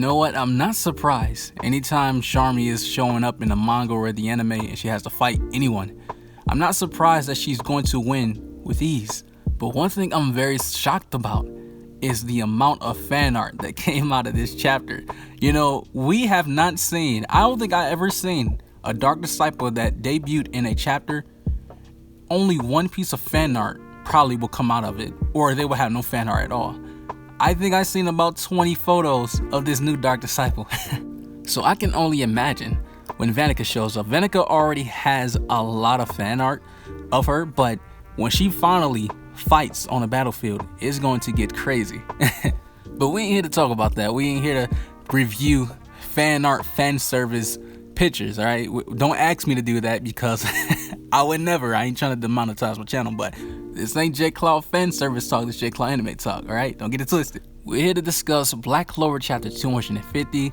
know what? I'm not surprised. Anytime CHARMY is showing up in the manga or the anime and she has to fight anyone, I'm not surprised that she's going to win with ease. But one thing I'm very shocked about is the amount of fan art that came out of this chapter. You know, we have not seen, I don't think I ever seen a Dark Disciple that debuted in a chapter. Only one piece of fan art probably will come out of it, or they will have no fan art at all. I think I've seen about 20 photos of this new Dark Disciple. So I can only imagine when Vanica shows up. Vanica already has a lot of fan art of her, but when she finally fights on the battlefield, it's going to get crazy. But we ain't here to talk about that. We ain't here to review fan art, fan service pictures, all right? Don't ask me to do that because I would never. I ain't trying to demonetize my channel, but this ain't J Claw fan service talk, this J Claw anime talk, all right? Don't get it twisted. We're here to discuss Black Clover Chapter 250.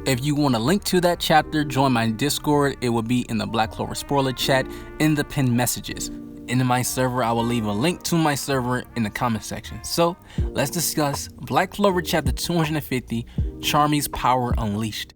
If you want a link to that chapter, join my Discord. It will be in the Black Clover spoiler chat in the pinned messages. In my server, I will leave a link to my server in the comment section. So let's discuss Black Clover Chapter 250, CHARMY's Power Unleashed.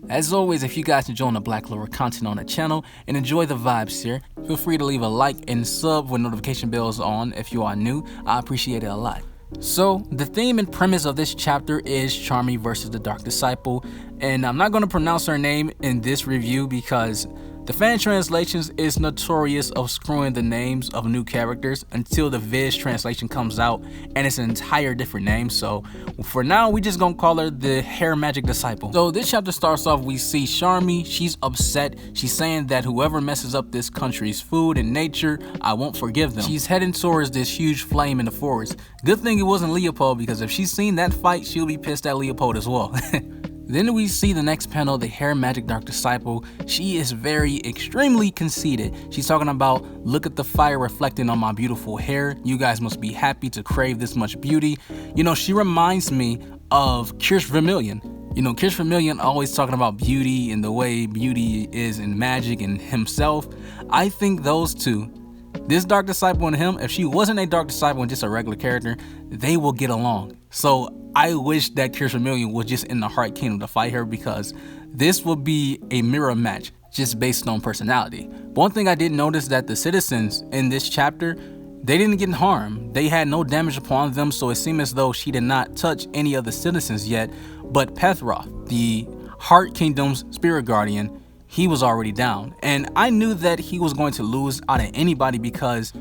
As always, if you guys enjoy the Black Clover content on the channel and enjoy the vibes here, feel free to leave a like and sub with notification bells on if you are new. I appreciate it a lot. So the theme and premise of this chapter is CHARMY versus the Dark Disciple, and I'm not going to pronounce her name in this review because the fan translations is notorious of screwing the names of new characters until the Viz translation comes out and it's an entire different name. So for now, we just gonna call her the Hair Magic Disciple. So this chapter starts off, we see CHARMY. She's upset. She's saying that whoever messes up this country's food and nature, I won't forgive them. She's heading towards this huge flame in the forest. Good thing it wasn't Leopold, because if she's seen that fight, she'll be pissed at Leopold as well. Then we see the next panel, the Hair Magic Dark Disciple. She is extremely conceited. She's talking about, look at the fire reflecting on my beautiful hair. You guys must be happy to crave this much beauty. You know, she reminds me of Kirsch Vermilion. You know, Kirsch Vermilion always talking about beauty and the way beauty is in magic and himself. I think those two, this Dark Disciple and him, if she wasn't a Dark Disciple and just a regular character, they will get along. So I wish that Kirsch Vermilion was just in the Heart Kingdom to fight her, because this will be a mirror match just based on personality. One thing I did notice, that the citizens in this chapter, they didn't get harmed. They had no damage upon them, so it seemed as though she did not touch any of the citizens yet. But Pethroth, the Heart Kingdom's spirit guardian, he was already down. And I knew that he was going to lose out of anybody, because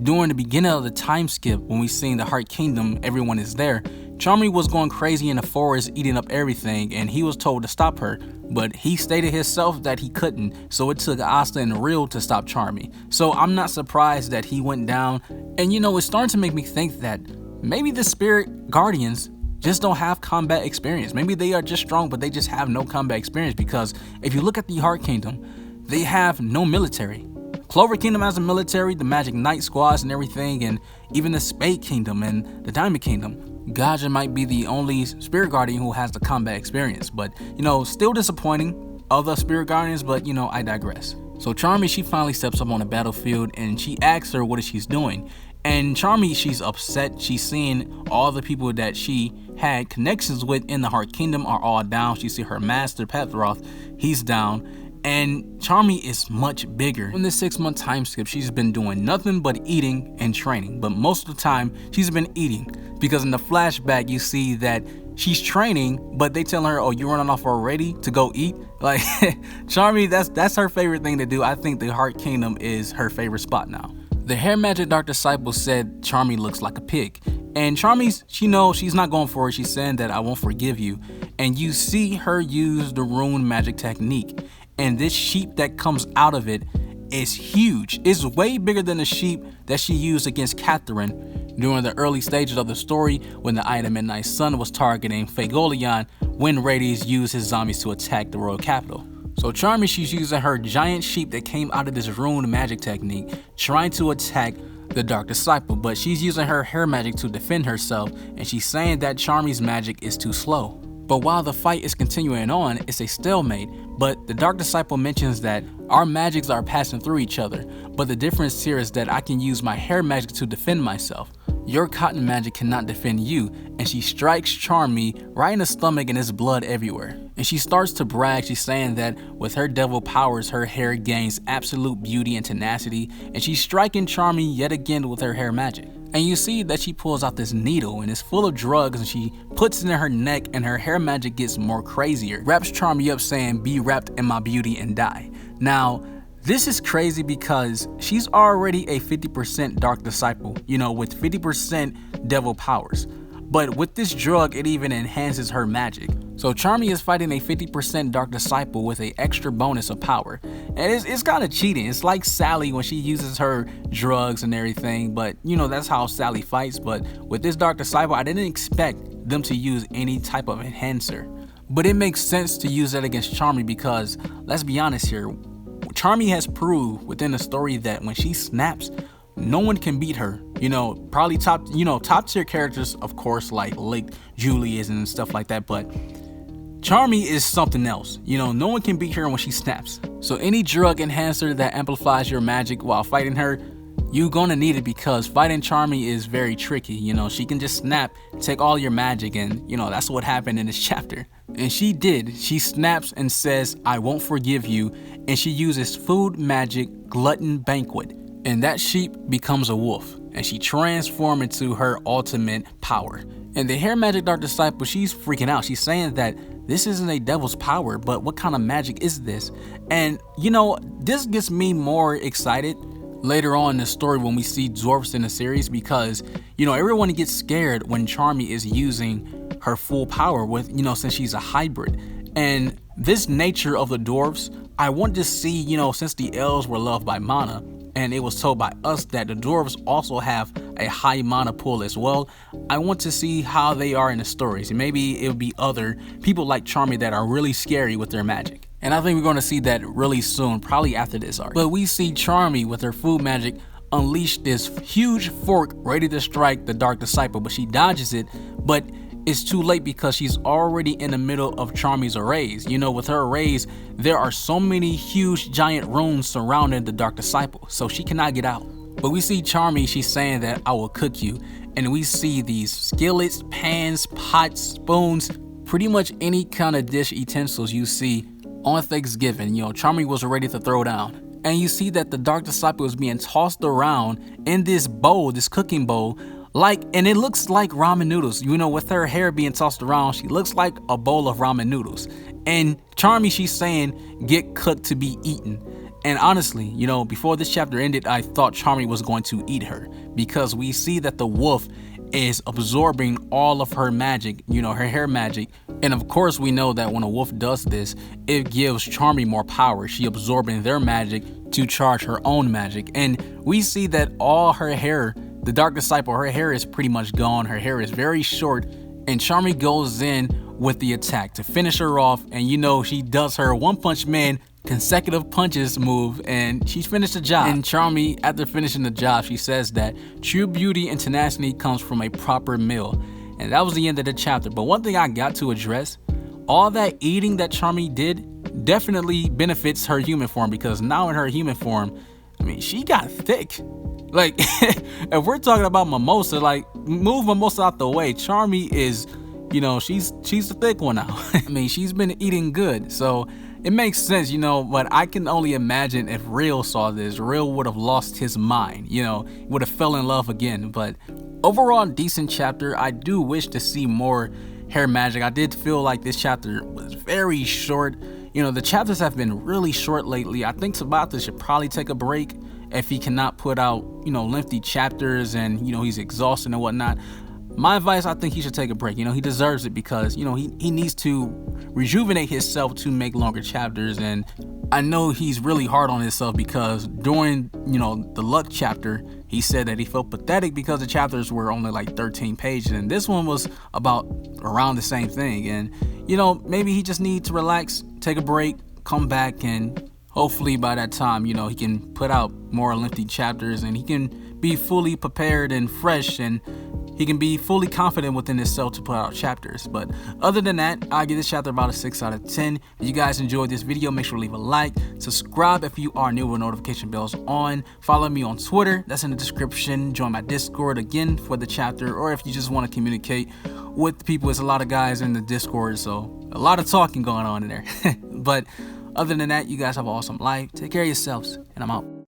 during the beginning of the time skip, when we seen the Heart Kingdom, everyone is there, CHARMY was going crazy in the forest, eating up everything, and he was told to stop her, but he stated himself that he couldn't, so it took Asta and Real to stop CHARMY. So I'm not surprised that he went down. And you know, it's starting to make me think that maybe the spirit guardians just don't have combat experience. Maybe they are just strong, but they just have no combat experience, because if you look at the Heart Kingdom, they have no military. Clover Kingdom has a military, the Magic Knight squads and everything, and even the Spade Kingdom and the Diamond Kingdom. Gaja might be the only spirit guardian who has the combat experience, but you know, still disappointing of the spirit guardians, but you know, I digress. So CHARMY, she finally steps up on the battlefield and she asks her what is she's doing. And CHARMY, she's upset. She's seeing all the people that she had connections with in the Heart Kingdom are all down. She see her master Pethroth, he's down. And CHARMY is much bigger. In this 6-month time skip, she's been doing nothing but eating and training, but most of the time she's been eating, because in the flashback you see that she's training, but they tell her, oh, you're running off already to go eat. Like CHARMY, that's her favorite thing to do. I think the Heart Kingdom is her favorite spot now. The Hair Magic Dark Disciple said CHARMY looks like a pig, and CHARMY's, she knows she's not going for it. She's saying that I won't forgive you, and you see her use the Rune Magic Technique. And this sheep that comes out of it is huge. It's way bigger than the sheep that she used against Catherine during the early stages of the story, when the Ida Midnight Sun was targeting Phagolion when Rades used his zombies to attack the royal capital. So CHARMY, she's using her giant sheep that came out of this Rune Magic Technique, trying to attack the Dark Disciple, but she's using her hair magic to defend herself, and she's saying that CHARMY's magic is too slow. But while the fight is continuing on, it's a stalemate, but the Dark Disciple mentions that our magics are passing through each other, but the difference here is that I can use my hair magic to defend myself. Your cotton magic cannot defend you, and she strikes Charmy right in the stomach and there's blood everywhere. And she starts to brag. She's saying that with her devil powers, her hair gains absolute beauty and tenacity, and she's striking Charmy yet again with her hair magic. And you see that she pulls out this needle and it's full of drugs and she puts it in her neck and her hair magic gets more crazier. Wraps Charmy up saying, "Be wrapped in my beauty and die." Now, this is crazy because she's already a 50% Dark Disciple, with 50% devil powers. But with this drug, it even enhances her magic. So Charmy is fighting a 50% Dark Disciple with an extra bonus of power. And it's kind of cheating. It's like Sally when she uses her drugs and everything, but that's how Sally fights. But with this Dark Disciple, I didn't expect them to use any type of enhancer. But it makes sense to use that against Charmy because, let's be honest here, Charmy has proved within the story that when she snaps, no one can beat her. Probably top tier characters, of course, like Julius and stuff like that, but Charmy is something else. No one can beat her when she snaps. So any drug enhancer that amplifies your magic while fighting her, you're gonna need it because fighting Charmy is very tricky. She can just snap, take all your magic, and that's what happened in this chapter. And she did. She snaps and says, "I won't forgive you," and she uses food magic glutton banquet. And that sheep becomes a wolf, and she transforms into her ultimate power. And the hair magic Dark Disciple, she's freaking out. She's saying that this isn't a devil's power, but what kind of magic is this? And this gets me more excited later on in the story when we see dwarfs in the series because, everyone gets scared when Charmy is using her full power with, since she's a hybrid. And this nature of the dwarfs, I want to see, since the elves were loved by mana, and it was told by us that the dwarves also have a high mana pool as well. I want to see how they are in the stories, and maybe it'll be other people like Charmy that are really scary with their magic. And I think we're going to see that really soon, probably after this arc. But we see Charmy with her food magic unleash this huge fork ready to strike the Dark Disciple, but she dodges it, but it's too late because she's already in the middle of Charmy's arrays. With her arrays, there are so many huge giant runes surrounding the Dark Disciple, so she cannot get out. But we see Charmy, she's saying that "I will cook you," and we see these skillets, pans, pots, spoons, pretty much any kind of dish utensils you see on Thanksgiving. Charmy was ready to throw down. And you see that the Dark Disciple is being tossed around in this bowl, this cooking bowl, and it looks like ramen noodles. With her hair being tossed around, she looks like a bowl of ramen noodles. And Charmy, she's saying, "Get cooked to be eaten." And honestly, before this chapter ended, I thought Charmy was going to eat her because we see that the wolf is absorbing all of her magic, her hair magic. And of course, we know that when a wolf does this, it gives Charmy more power. She absorbing their magic to charge her own magic. And we see that all her hair, the Dark Disciple, her hair is pretty much gone. Her hair is very short, and Charmy goes in with the attack to finish her off. And she does her One Punch Man consecutive punches move, and she's finished the job. And Charmy, after finishing the job, she says that true beauty and tenacity comes from a proper meal. And that was the end of the chapter. But one thing I got to address, all that eating that Charmy did definitely benefits her human form, because now in her human form, she got thick. If we're talking about Mimosa, move Mimosa out the way. Charmy is, she's the thick one now. She's been eating good, so it makes sense, but I can only imagine if Real saw this, Real would have lost his mind, would have fell in love again. But overall, decent chapter. I do wish to see more hair magic. I did feel like this chapter was very short. The chapters have been really short lately. I think Tabata should probably take a break if he cannot put out, lengthy chapters and, he's exhausted and whatnot. My advice, I think he should take a break. He deserves it because, he needs to rejuvenate himself to make longer chapters. And I know he's really hard on himself because during, the Luck chapter, he said that he felt pathetic because the chapters were only 13 pages. And this one was about around the same thing. And, maybe he just needs to relax, take a break, come back, and hopefully by that time, he can put out more lengthy chapters and he can be fully prepared and fresh, and he can be fully confident within himself to put out chapters. But other than that, I give this chapter about a 6 out of 10. If you guys enjoyed this video, make sure to leave a like, subscribe if you are new with notification bells on, follow me on Twitter, that's in the description, join my Discord again for the chapter, or if you just want to communicate with people. There's a lot of guys in the Discord, so a lot of talking going on in there. But other than that, you guys have an awesome life. Take care of yourselves, and I'm out.